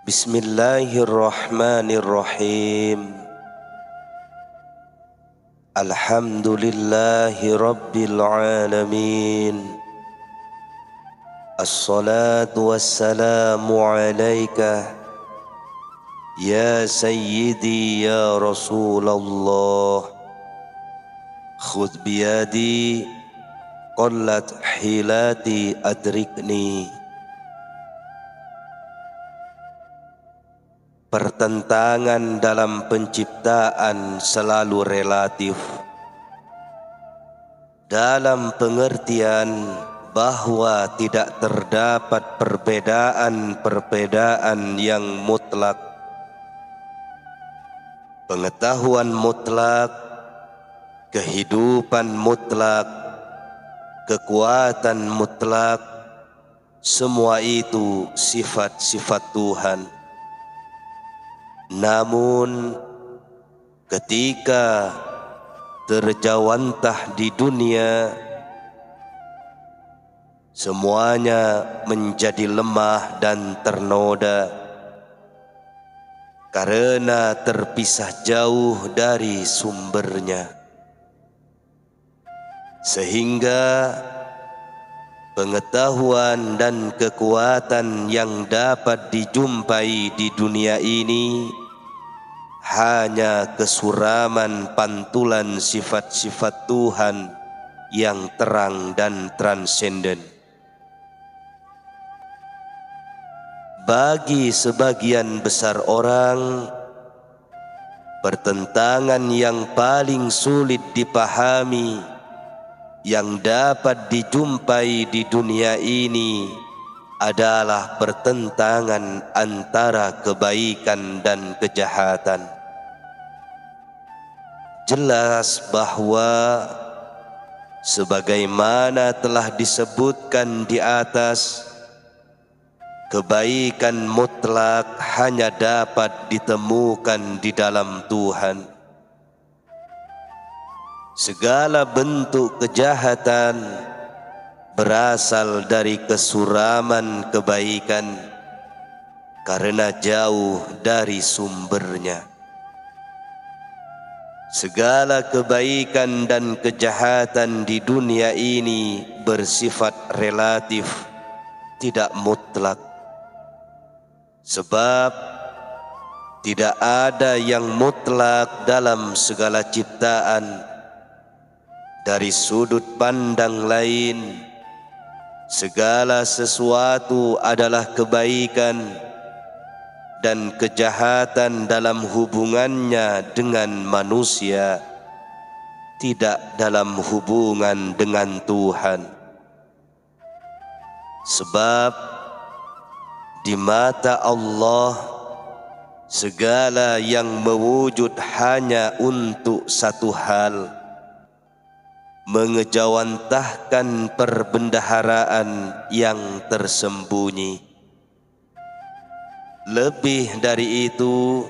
Bismillahirrahmanirrahim. Alhamdulillahi rabbil alamin. Assalatu wassalamu alaika ya sayyidi ya Rasulullah. Khudh biyadi qallat hilati adrikni. Pertentangan dalam penciptaan selalu relatif, dalam pengertian bahwa tidak terdapat perbedaan-perbedaan yang mutlak. Pengetahuan mutlak, kehidupan mutlak, kekuatan mutlak, semua itu sifat-sifat Tuhan. Namun ketika terjawantah di dunia, semuanya menjadi lemah dan ternoda karena terpisah jauh dari sumbernya, sehingga pengetahuan dan kekuatan yang dapat dijumpai di dunia ini hanya kesuraman pantulan sifat-sifat Tuhan yang terang dan transenden. Bagi sebagian besar orang, pertentangan yang paling sulit dipahami yang dapat dijumpai di dunia ini adalah pertentangan antara kebaikan dan kejahatan. Jelas bahwa sebagaimana telah disebutkan di atas, kebaikan mutlak hanya dapat ditemukan di dalam Tuhan. Segala bentuk kejahatan berasal dari kesuraman kebaikan karena jauh dari sumbernya. Segala kebaikan dan kejahatan di dunia ini bersifat relatif, tidak mutlak. Sebab tidak ada yang mutlak dalam segala ciptaan. Dari sudut pandang lain, segala sesuatu adalah kebaikan dan kejahatan dalam hubungannya dengan manusia, tidak dalam hubungan dengan Tuhan. Sebab di mata Allah, segala yang mewujud hanya untuk satu hal, mengejawantahkan perbendaharaan yang tersembunyi. Lebih dari itu,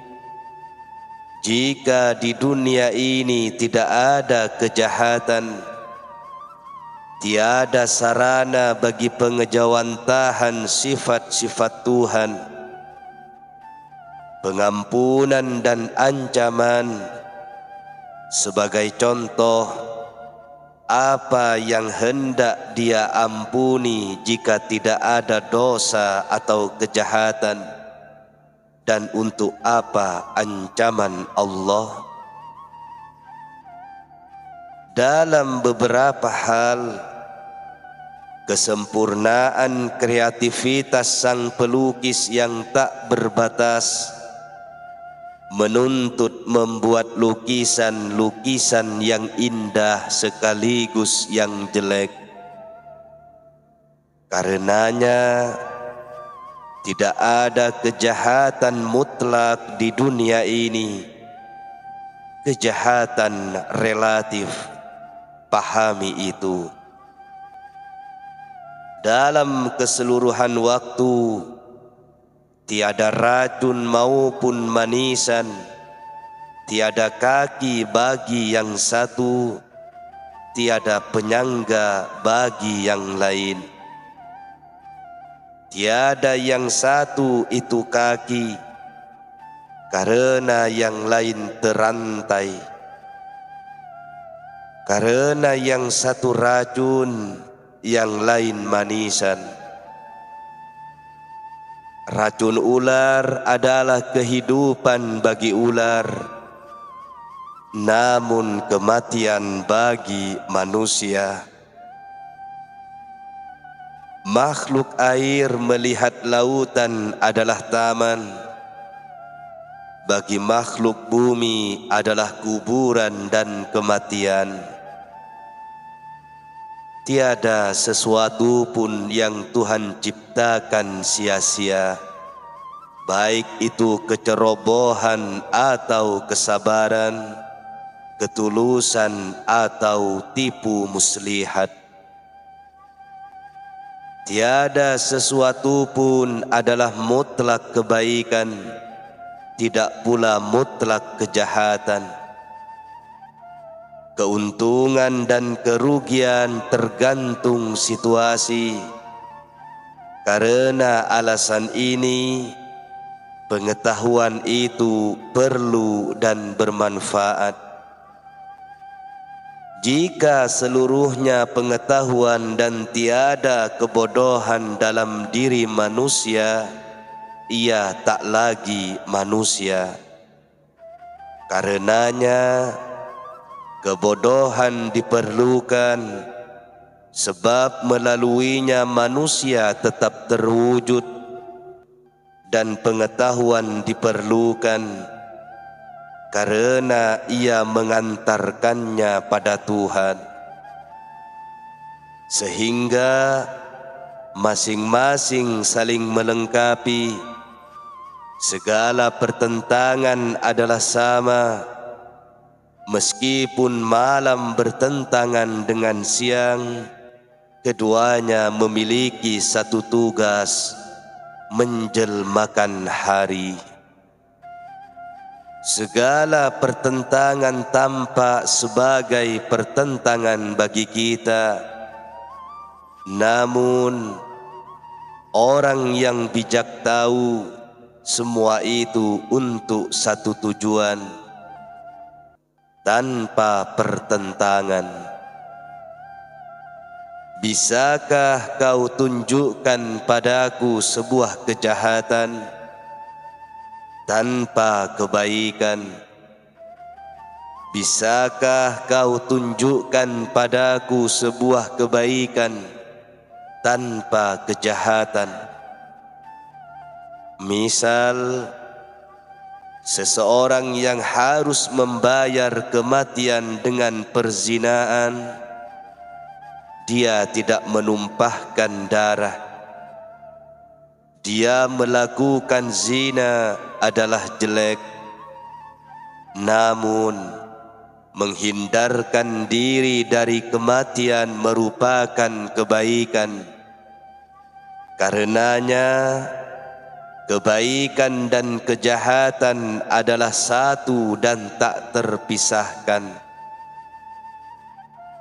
jika di dunia ini tidak ada kejahatan, tiada sarana bagi pengejawantahan sifat-sifat Tuhan, pengampunan dan ancaman. Sebagai contoh, apa yang hendak Dia ampuni jika tidak ada dosa atau kejahatan, dan untuk apa ancaman Allah? Dalam beberapa hal, kesempurnaan kreativitas sang pelukis yang tak berbatas menuntut membuat lukisan-lukisan yang indah sekaligus yang jelek. Karenanya tidak ada kejahatan mutlak di dunia ini. Kejahatan relatif, pahami itu. Dalam keseluruhan waktu, tiada racun maupun manisan, tiada kaki bagi yang satu, tiada penyangga bagi yang lain. tiada yang satu itu kaki, karena yang lain terantai. Karena yang satu racun, yang lain manisan. Racun ular adalah kehidupan bagi ular, namun kematian bagi manusia. Makhluk air melihat lautan adalah taman, bagi makhluk bumi adalah kuburan dan kematian. Tiada sesuatu pun yang Tuhan ciptakan sia-sia, baik itu kecerobohan atau kesabaran, ketulusan atau tipu muslihat. Tiada sesuatu pun adalah mutlak kebaikan, tidak pula mutlak kejahatan. Keuntungan dan kerugian tergantung situasi. Karena alasan ini, pengetahuan itu perlu dan bermanfaat. Jika seluruhnya pengetahuan dan tiada kebodohan dalam diri manusia, ia tak lagi manusia. Karenanya kebodohan diperlukan, sebab melaluinya manusia tetap terwujud, dan pengetahuan diperlukan karena ia mengantarkannya pada Tuhan. Sehingga masing-masing saling melengkapi. Segala pertentangan adalah sama, meskipun malam bertentangan dengan siang, keduanya memiliki satu tugas, menjelmakan hari. Segala pertentangan tampak sebagai pertentangan bagi kita, namun orang yang bijak tahu semua itu untuk satu tujuan, tanpa pertentangan. Bisakah kau tunjukkan padaku sebuah kejahatan tanpa kebaikan? Bisakah kau tunjukkan padaku sebuah kebaikan tanpa kejahatan? Misal, seseorang yang harus membayar kematian dengan perzinaan, dia tidak menumpahkan darah. Dia melakukan zina adalah jelek, namun menghindarkan diri dari kematian merupakan kebaikan. Karenanya kebaikan dan kejahatan adalah satu dan tak terpisahkan.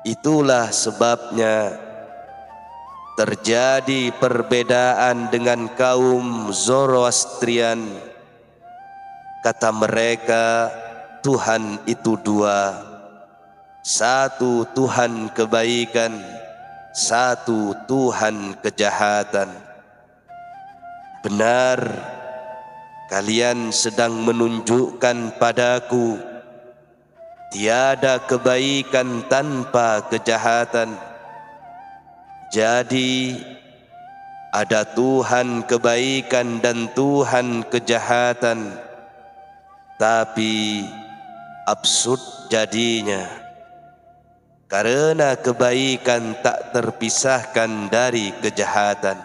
Itulah sebabnya terjadi perbedaan dengan kaum Zoroastrian. Kata mereka, Tuhan itu dua, satu Tuhan kebaikan, satu Tuhan kejahatan. Benar, kalian sedang menunjukkan padaku tiada kebaikan tanpa kejahatan. Jadi ada Tuhan kebaikan dan Tuhan kejahatan, tapi absurd jadinya, karena kebaikan tak terpisahkan dari kejahatan.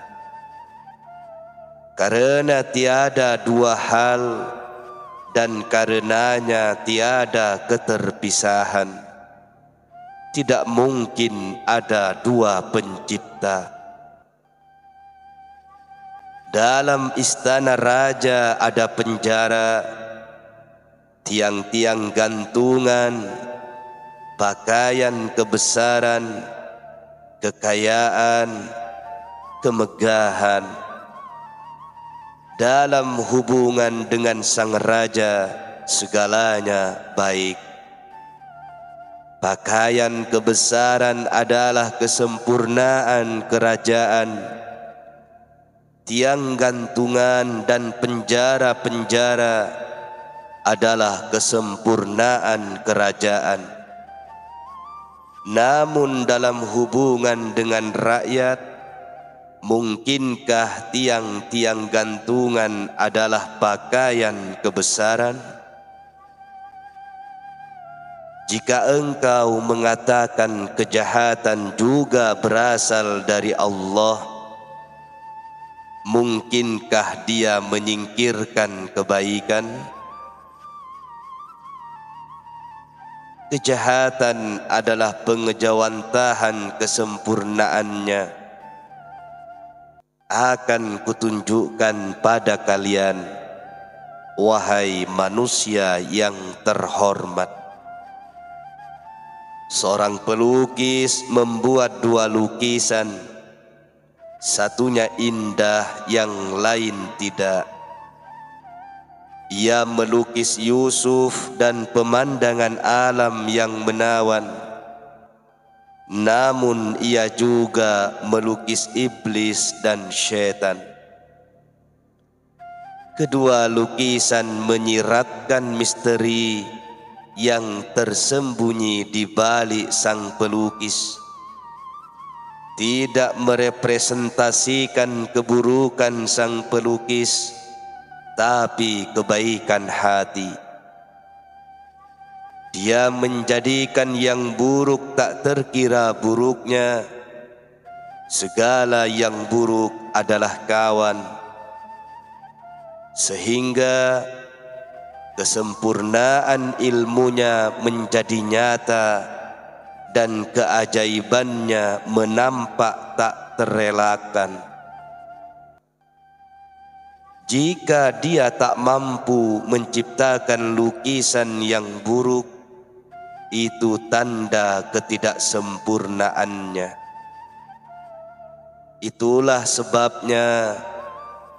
Karena tiada dua hal, dan karenanya tiada keterpisahan. Tidak mungkin ada dua pencipta. Dalam istana raja ada penjara, tiang-tiang gantungan, pakaian kebesaran, kekayaan, kemegahan, dalam hubungan dengan sang raja segalanya baik. Pakaian kebesaran adalah kesempurnaan kerajaan. Tiang gantungan dan penjara-penjara adalah kesempurnaan kerajaan. Namun dalam hubungan dengan rakyat, mungkinkah tiang-tiang gantungan adalah pakaian kebesaran? Jika engkau mengatakan kejahatan juga berasal dari Allah, mungkinkah Dia menyingkirkan kebaikan? Kejahatan adalah pengejawantahan kesempurnaannya. Akan kutunjukkan pada kalian, wahai manusia yang terhormat. Seorang pelukis membuat dua lukisan, satunya indah, yang lain tidak. Ia melukis Yusuf dan pemandangan alam yang menawan. Namun ia juga melukis iblis dan syaitan. Kedua lukisan menyiratkan misteri yang tersembunyi di balik sang pelukis. Tidak merepresentasikan keburukan sang pelukis, tapi kebaikan hati. Dia menjadikan yang buruk tak terkira buruknya. Segala yang buruk adalah kawan, sehingga kesempurnaan ilmunya menjadi nyata dan keajaibannya menampak tak terelakkan. Jika Dia tak mampu menciptakan lukisan yang buruk, itu tanda ketidaksempurnaannya. Itulah sebabnya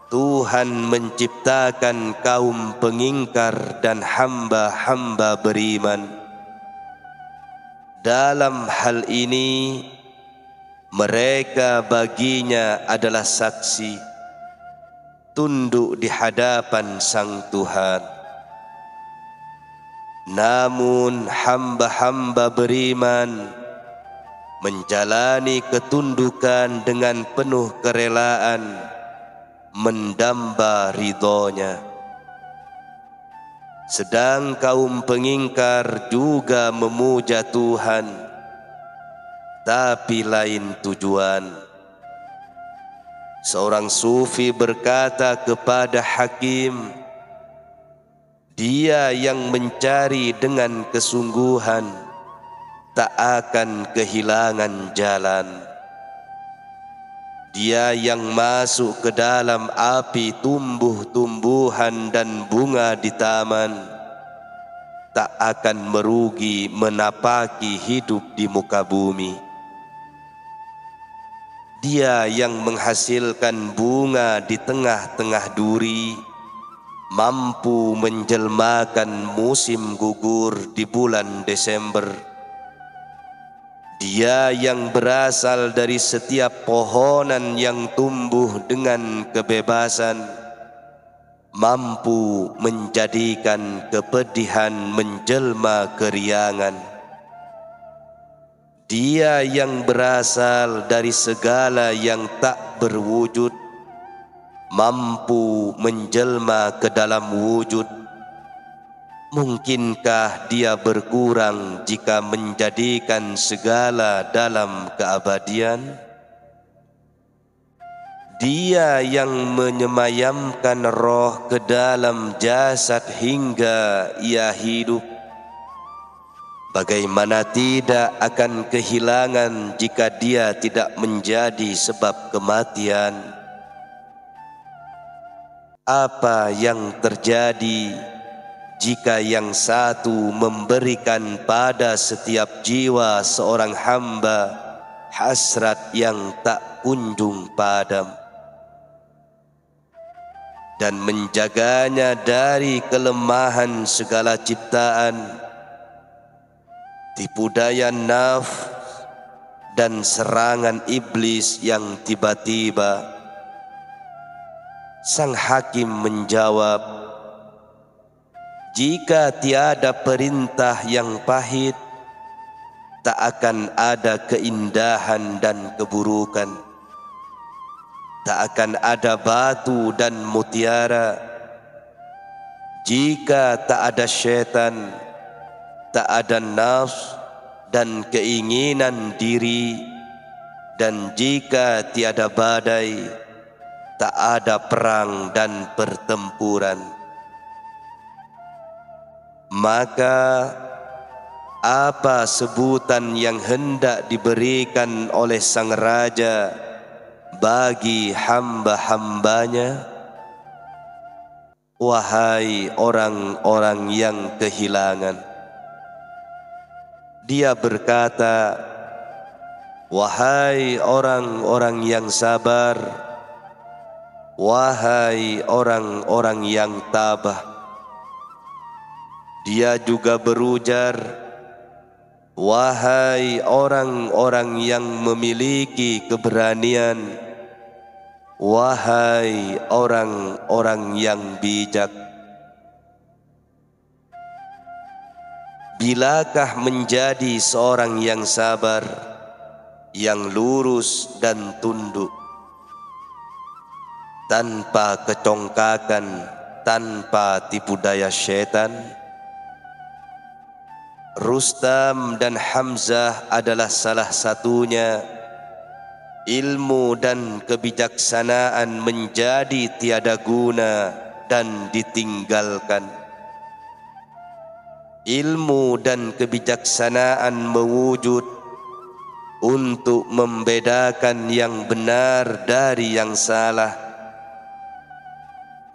Tuhan menciptakan kaum pengingkar dan hamba-hamba beriman. Dalam hal ini, mereka baginya adalah saksi, tunduk di hadapan Sang Tuhan. Namun hamba-hamba beriman menjalani ketundukan dengan penuh kerelaan, mendamba ridhonya. Sedang kaum pengingkar juga memuja Tuhan, tapi lain tujuan. Seorang sufi berkata kepada hakim, dia yang mencari dengan kesungguhan tak akan kehilangan jalan. Dia yang masuk ke dalam api tumbuh-tumbuhan dan bunga di taman tak akan merugi menapaki hidup di muka bumi. Dia yang menghasilkan bunga di tengah-tengah duri mampu menjelmakan musim gugur di bulan Desember. Dia yang berasal dari setiap pohonan yang tumbuh dengan kebebasan mampu menjadikan kepedihan menjelma keriangan. Dia yang berasal dari segala yang tak berwujud mampu menjelma ke dalam wujud. Mungkinkah Dia berkurang jika menjadikan segala dalam keabadian? Dia yang menyemayamkan roh ke dalam jasad hingga ia hidup. Bagaimana tidak akan kehilangan jika Dia tidak menjadi sebab kematian? Apa yang terjadi jika yang satu memberikan pada setiap jiwa seorang hamba hasrat yang tak kunjung padam? dan menjaganya dari kelemahan segala ciptaan, tipu daya nafs dan serangan iblis yang tiba-tiba. Sang hakim menjawab, jika tiada perintah yang pahit, tak akan ada keindahan dan keburukan. Tak akan ada batu dan mutiara. Jika tak ada syaitan, tak ada nafs dan keinginan diri, dan jika tiada badai, tak ada perang dan pertempuran. Maka apa sebutan yang hendak diberikan oleh sang raja bagi hamba-hambanya? Wahai orang-orang yang kehilangan. Dia berkata, wahai orang-orang yang sabar, wahai orang-orang yang tabah. Dia juga berujar, wahai orang-orang yang memiliki keberanian, wahai orang-orang yang bijak. Bilakah menjadi seorang yang sabar, yang lurus dan tunduk, tanpa kecongkakan, tanpa tipu daya syaitan? Rustam dan Hamzah adalah salah satunya. Ilmu dan kebijaksanaan menjadi tiada guna dan ditinggalkan. Ilmu dan kebijaksanaan mewujud untuk membedakan yang benar dari yang salah.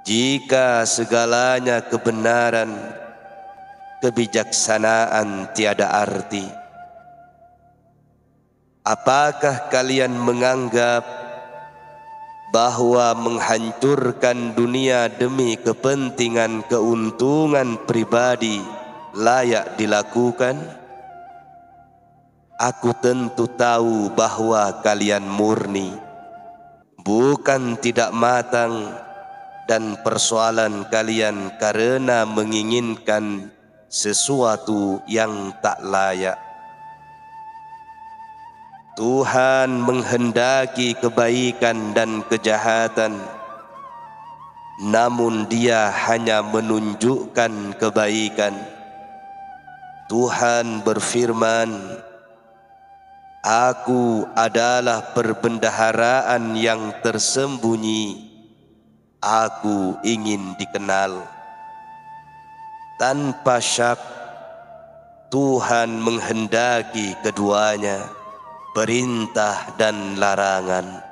Jika segalanya kebenaran, kebijaksanaan tiada arti. Apakah kalian menganggap bahwa menghancurkan dunia demi kepentingan keuntungan pribadi layak dilakukan? Aku tentu tahu bahwa kalian murni, bukan tidak matang, dan persoalan kalian karena menginginkan sesuatu yang tak layak. Tuhan menghendaki kebaikan dan kejahatan, namun Dia hanya menunjukkan kebaikan. Tuhan berfirman, Aku adalah perbendaharaan yang tersembunyi. Aku ingin dikenal. Tanpa syak, Tuhan menghendaki keduanya, perintah dan larangan.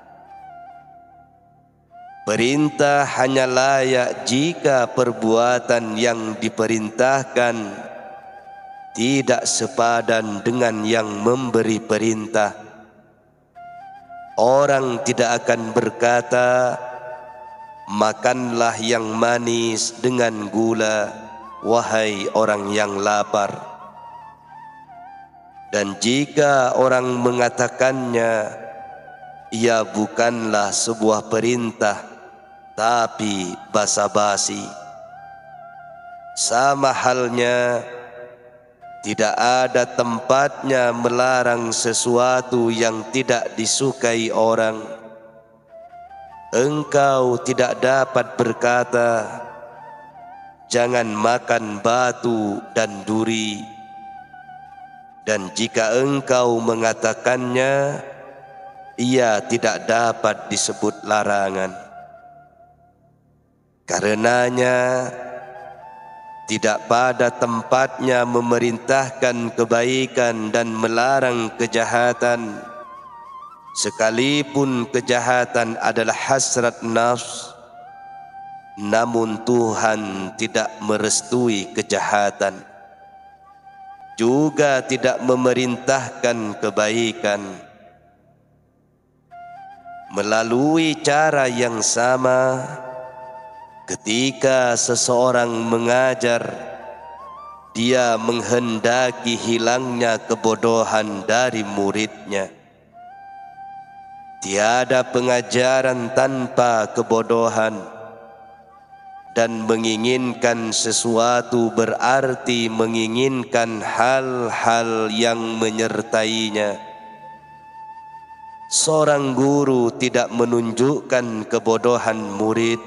Perintah hanya layak jika perbuatan yang diperintahkan tidak sepadan dengan yang memberi perintah. Orang tidak akan berkata, makanlah yang manis dengan gula, wahai orang yang lapar. Dan jika orang mengatakannya, ia bukanlah sebuah perintah, tapi basa-basi. Sama halnya, tidak ada tempatnya melarang sesuatu yang tidak disukai orang. Engkau tidak dapat berkata, jangan makan batu dan duri. Dan jika engkau mengatakannya, ia tidak dapat disebut larangan. Karenanya, tidak pada tempatnya memerintahkan kebaikan dan melarang kejahatan, sekalipun kejahatan adalah hasrat nafs. Namun Tuhan tidak merestui kejahatan, juga tidak memerintahkan kebaikan. Melalui cara yang sama, Ketika seseorang mengajar, dia menghendaki hilangnya kebodohan dari muridnya. Tiada pengajaran tanpa kebodohan, dan menginginkan sesuatu berarti menginginkan hal-hal yang menyertainya. Seorang guru tidak menunjukkan kebodohan murid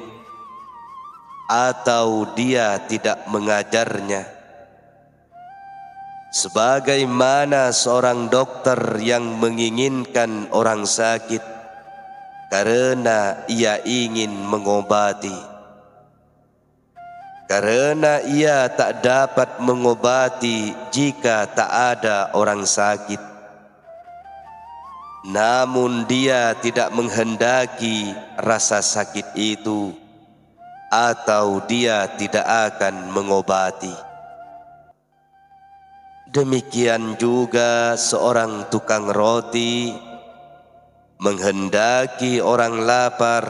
atau dia tidak mengajarnya. Sebagaimana seorang dokter yang menginginkan orang sakit karena ia ingin mengobati. Karena ia tak dapat mengobati jika tak ada orang sakit. Namun dia tidak menghendaki rasa sakit itu, atau dia tidak akan mengobati. Demikian juga seorang tukang roti menghendaki orang lapar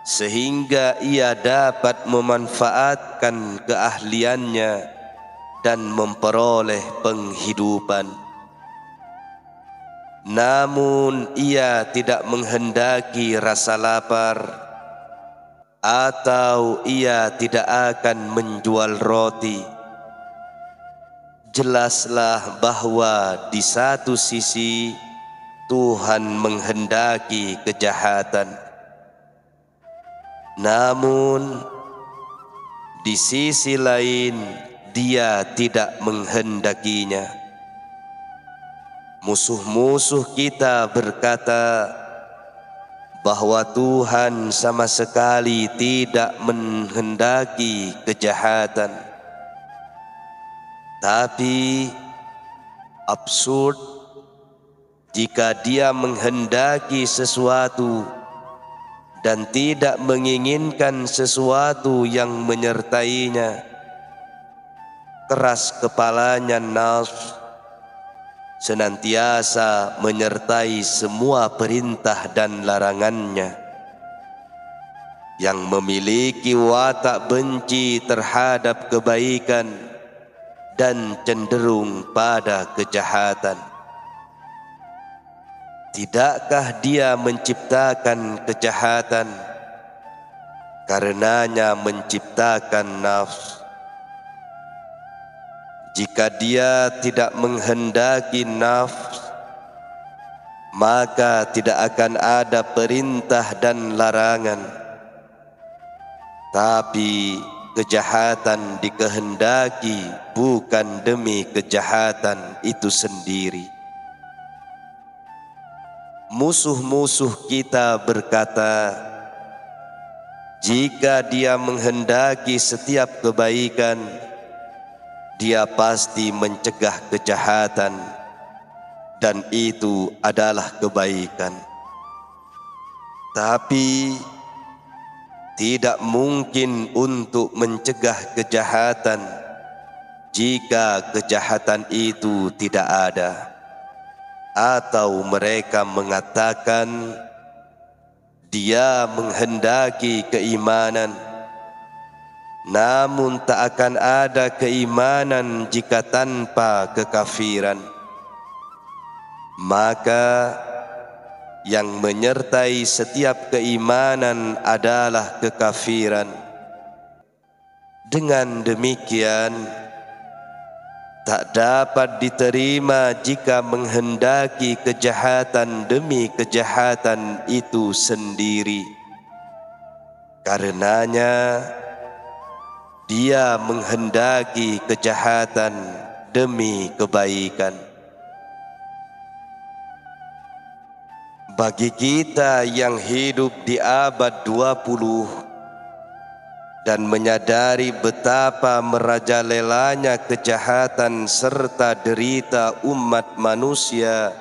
sehingga ia dapat memanfaatkan keahliannya dan memperoleh penghidupan. Namun ia tidak menghendaki rasa lapar, atau ia tidak akan menjual roti. Jelaslah bahwa di satu sisi Tuhan menghendaki kejahatan, namun di sisi lain Dia tidak menghendakinya. Musuh-musuh kita berkata bahwa Tuhan sama sekali tidak menghendaki kejahatan. Tapi absurd jika Dia menghendaki sesuatu dan tidak menginginkan sesuatu yang menyertainya. Keras kepalanya nafsu senantiasa menyertai semua perintah dan larangannya. Yang memiliki watak benci terhadap kebaikan dan cenderung pada kejahatan. Tidakkah Dia menciptakan kejahatan? Karenanya menciptakan nafsu. Jika Dia tidak menghendaki nafsu, maka tidak akan ada perintah dan larangan. Tapi kejahatan dikehendaki bukan demi kejahatan itu sendiri. Musuh-musuh kita berkata, jika Dia menghendaki setiap kebaikan, Dia pasti mencegah kejahatan, dan itu adalah kebaikan. Tapi tidak mungkin untuk mencegah kejahatan jika kejahatan itu tidak ada. Atau mereka mengatakan Dia menghendaki keimanan, namun tak akan ada keimanan jika tanpa kekafiran. Maka yang menyertai setiap keimanan adalah kekafiran. Dengan demikian, tak dapat diterima jika menghendaki kejahatan demi kejahatan itu sendiri. Karenanya Dia menghendaki kejahatan demi kebaikan. Bagi kita yang hidup di abad 20 dan menyadari betapa merajalelanya kejahatan serta derita umat manusia,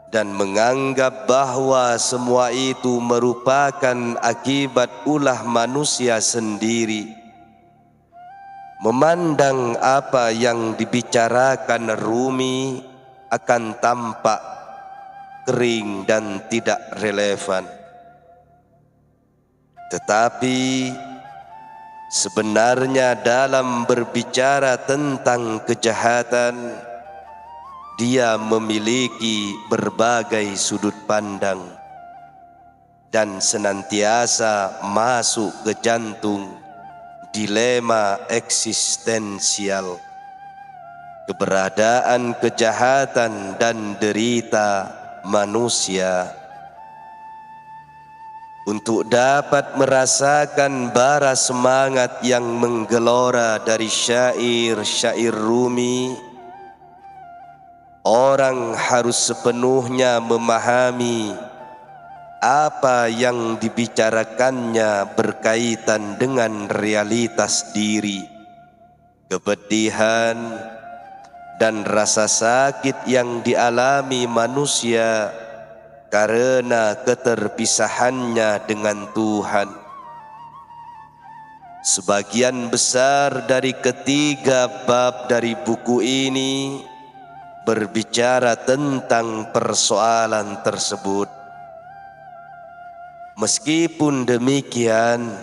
dan menganggap bahwa semua itu merupakan akibat ulah manusia sendiri, memandang apa yang dibicarakan Rumi akan tampak kering dan tidak relevan. Tetapi sebenarnya dalam berbicara tentang kejahatan, dia memiliki berbagai sudut pandang dan senantiasa masuk ke jantung dilema eksistensial, keberadaan kejahatan dan derita manusia. Untuk dapat merasakan bara semangat yang menggelora dari syair-syair Rumi, orang harus sepenuhnya memahami apa yang dibicarakannya berkaitan dengan realitas diri, kepedihan, dan rasa sakit yang dialami manusia karena keterpisahannya dengan Tuhan. Sebagian besar dari ketiga bab dari buku ini berbicara tentang persoalan tersebut. Meskipun demikian,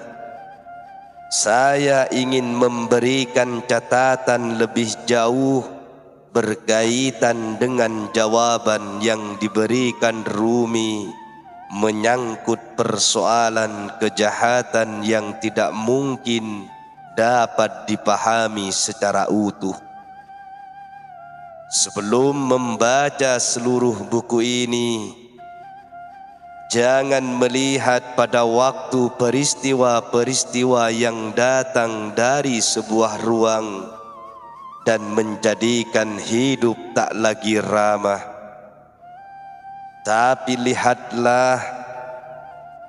saya ingin memberikan catatan lebih jauh berkaitan dengan jawaban yang diberikan Rumi menyangkut persoalan kejahatan yang tidak mungkin dapat dipahami secara utuh. Sebelum membaca seluruh buku ini, jangan melihat pada waktu peristiwa-peristiwa yang datang dari sebuah ruang dan menjadikan hidup tak lagi ramah. Tapi lihatlah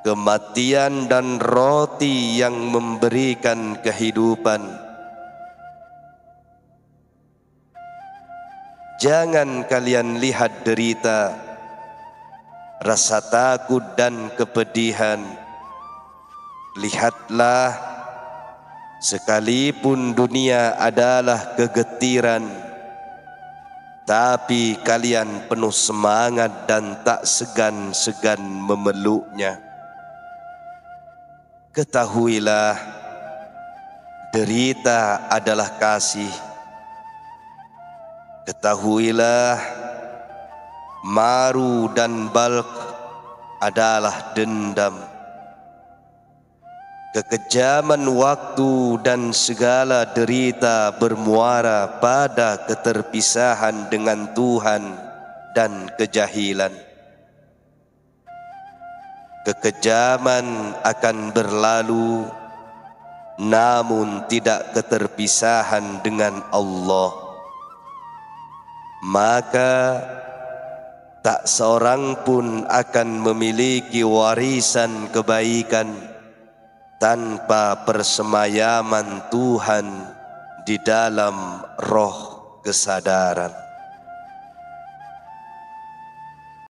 kematian dan roti yang memberikan kehidupan. Jangan kalian lihat derita, rasa takut dan kepedihan. Lihatlah, sekalipun dunia adalah kegetiran, tapi kalian penuh semangat dan tak segan-segan memeluknya. Ketahuilah, derita adalah kasih. Ketahuilah, maru dan balq adalah dendam. Kekejaman waktu dan segala derita bermuara pada keterpisahan dengan Tuhan dan kejahilan. Kekejaman akan berlalu, namun tidak keterpisahan dengan Allah. Maka tak seorang pun akan memiliki warisan kebaikan tanpa persemayaman Tuhan di dalam roh kesadaran.